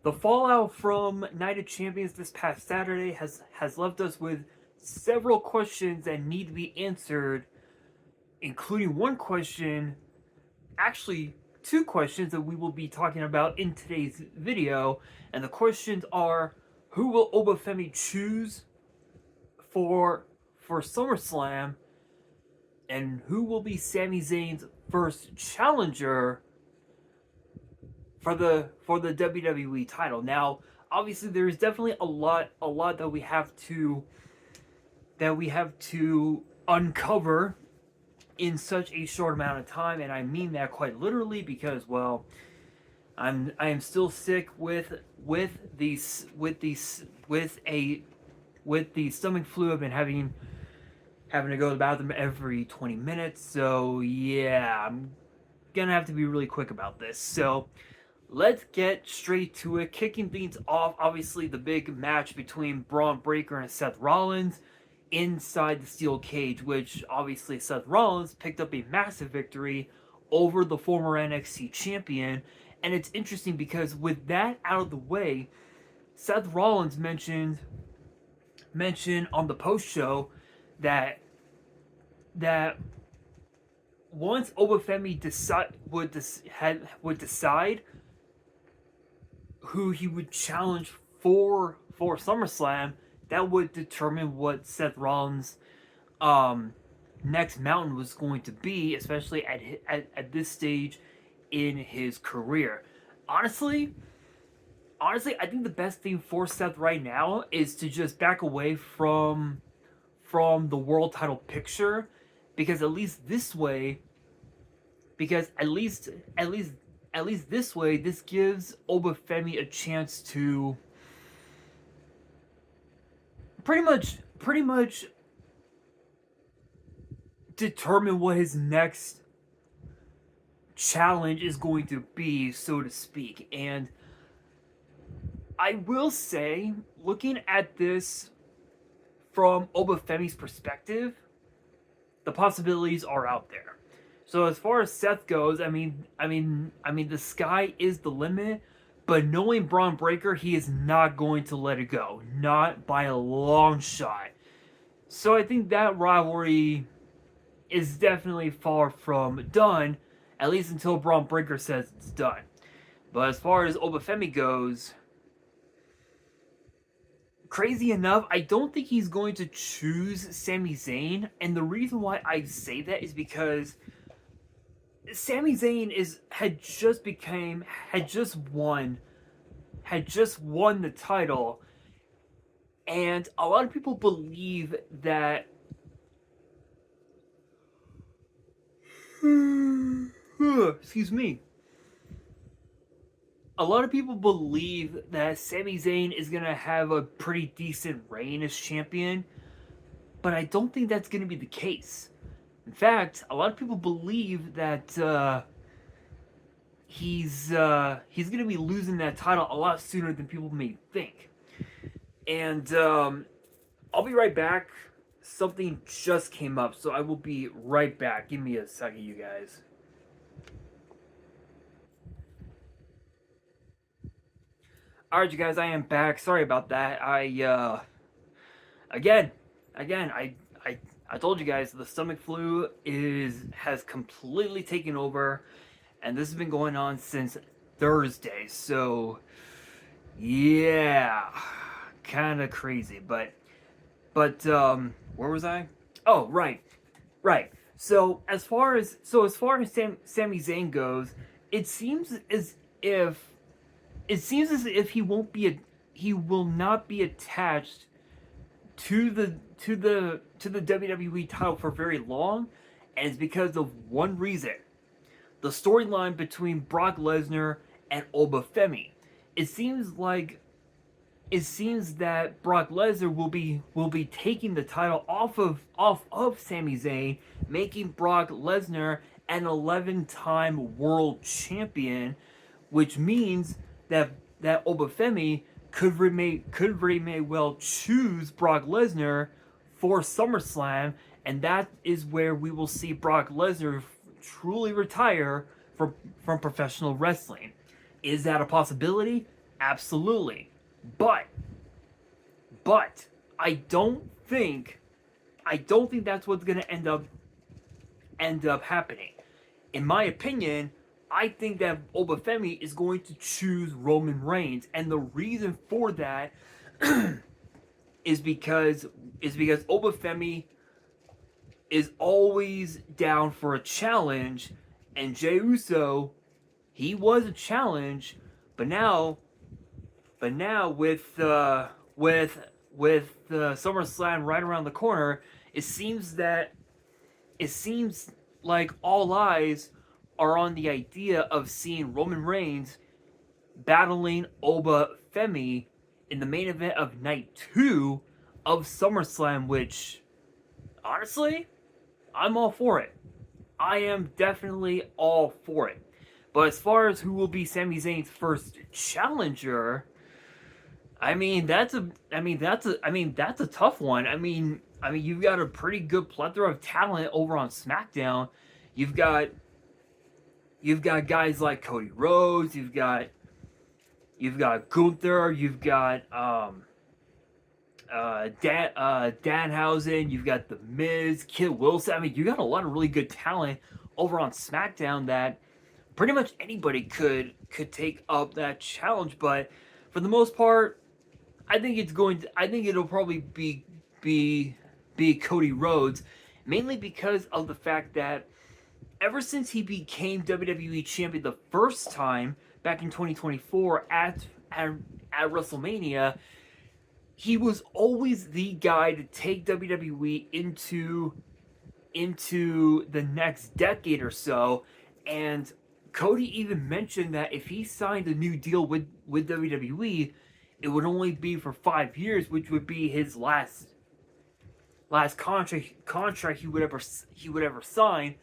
The fallout from Night of Champions this past Saturday has left us with several questions that need to be answered, including one question, actually two questions that we will be talking about in today's video. And the questions are: who will Obafemi choose for SummerSlam, and who will be Sami Zayn's first challenger for the WWE title? Now, obviously, there is definitely a lot that we have to uncover in such a short amount of time, and I mean that quite literally because, well, I am still sick with the stomach flu. I've been having to go to the bathroom every 20 minutes. So yeah, I'm gonna have to be really quick about this. So let's get straight to it. Kicking things off, obviously the big match between Braun Breaker and Seth Rollins inside the steel cage, which obviously Seth Rollins picked up a massive victory over the former NXT champion. And it's interesting because with that out of the way, Seth Rollins mentioned on the post show that once Obafemi would decide who he would challenge for SummerSlam, that would determine what Seth Rollins' next mountain was going to be, especially at this stage in his career. Honestly, I think the best thing for Seth right now is to just back away from the world title picture, because at least this way this gives Obafemi a chance to pretty much determine what his next challenge is going to be, so to speak. And I will say, looking at this from Obafemi's perspective, the possibilities are out there. So as far as Seth goes, I mean, the sky is the limit. But knowing Braun Breaker, he is not going to let it go, not by a long shot. So I think that rivalry is definitely far from done, at least until Braun Breaker says it's done. But as far as Obafemi goes, crazy enough, I don't think he's going to choose Sami Zayn, and the reason why I say that is because Sami Zayn had just won the title, and a lot of people believe that excuse me. A lot of people believe that Sami Zayn is going to have a pretty decent reign as champion, but I don't think that's going to be the case. In fact, a lot of people believe that he's going to be losing that title a lot sooner than people may think. And I'll be right back. Something just came up, so I will be right back. Give me a second, you guys. Alright, you guys, I am back. Sorry about that. Again, I told you guys the stomach flu has completely taken over, and this has been going on since Thursday. So, yeah, kind of crazy. But where was I? Oh, right. So as far as Sami Zayn goes, it seems as if he will not be attached to the WWE title for very long, and it's because of one reason: the storyline between Brock Lesnar and Obafemi. It seems that Brock Lesnar will be taking the title off of Sami Zayn, making Brock Lesnar an 11-time world champion, which means that Obafemi could very may well choose Brock Lesnar for SummerSlam, and that is where we will see Brock Lesnar truly retire from professional wrestling. Is that a possibility? Absolutely. But I don't think that's what's going to end up happening. In my opinion, I think that Obafemi is going to choose Roman Reigns, and the reason for that is because Obafemi is always down for a challenge, and Jey Uso, he was a challenge, but now with SummerSlam right around the corner, it seems like all eyes are on the idea of seeing Roman Reigns battling Oba Femi in the main event of Night 2 of SummerSlam, which, honestly, I'm all for it. I am definitely all for it. But as far as who will be Sami Zayn's first challenger, that's a tough one. You've got a pretty good plethora of talent over on SmackDown. You've got guys like Cody Rhodes. You've got Gunther. You've got Danhausen. You've got The Miz, Kid Wilson. You got a lot of really good talent over on SmackDown that pretty much anybody could take up that challenge. But for the most part, I think it'll probably be Cody Rhodes, mainly because of the fact that ever since he became WWE champion the first time back in 2024 at WrestleMania, he was always the guy to take WWE into the next decade or so. And Cody even mentioned that if he signed a new deal with WWE, it would only be for 5 years, which would be his last contract he would ever sign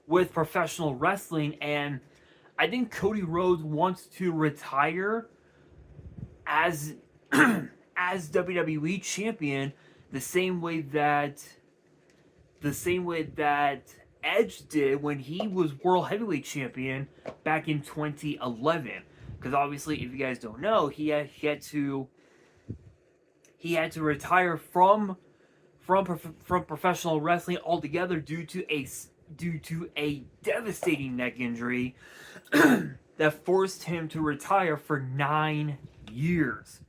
with professional wrestling. And I think Cody Rhodes wants to retire as WWE champion the same way that Edge did when he was World Heavyweight Champion back in 2011. Because obviously, if you guys don't know, he had to retire from professional wrestling altogether due to a devastating neck injury that forced him to retire for 9 years.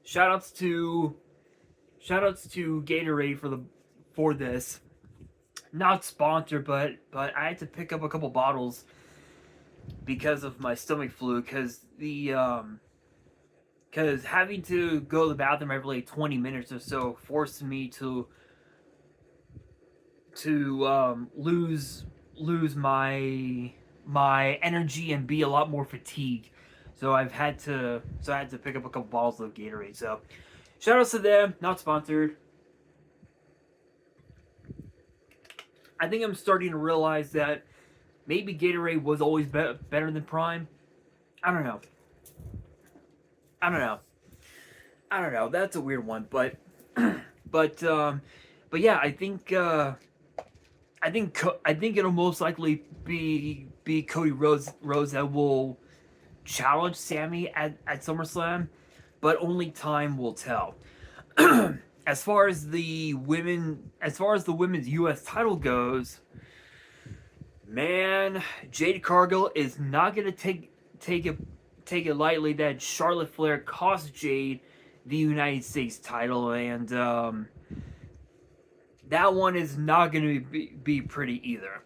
Shoutouts to Gatorade for this. Not sponsored, but I had to pick up a couple bottles because of my stomach flu. Because having to go to the bathroom every like 20 minutes or so forced me to lose my energy and be a lot more fatigued. So I had to pick up a couple bottles of Gatorade. So shoutouts to them. Not sponsored. I think I'm starting to realize that maybe Gatorade was always better than Prime. I don't know. That's a weird one, but yeah, I think it'll most likely be Cody Rhodes that will challenge Sami at SummerSlam, but only time will tell. As far as the women's U.S. title goes, man, Jade Cargill is not gonna take it lightly that Charlotte Flair cost Jade the United States title, and that one is not gonna be pretty either.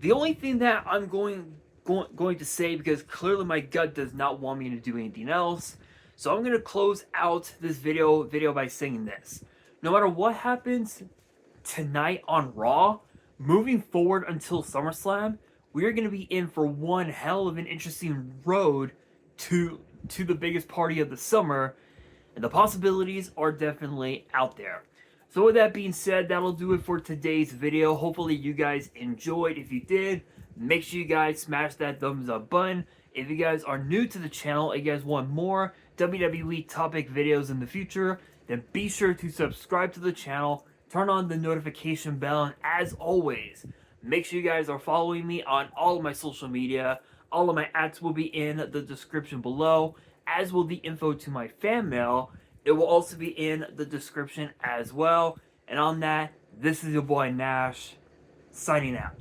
The only thing that I'm going to say, because clearly my gut does not want me to do anything else, so I'm going to close out this video by saying this. No matter what happens tonight on Raw, moving forward until SummerSlam, we're going to be in for one hell of an interesting road to the biggest party of the summer, and the possibilities are definitely out there. So with that being said, that'll do it for today's video. Hopefully you guys enjoyed. If you did, make sure you guys smash that thumbs up button. If you guys are new to the channel and you guys want more WWE topic videos in the future, then be sure to subscribe to the channel, turn on the notification bell, and as always, make sure you guys are following me on all of my social media. All of my ads will be in the description below, as will the info to my fan mail. It will also be in the description as well. And on that, this is your boy Nash, signing out.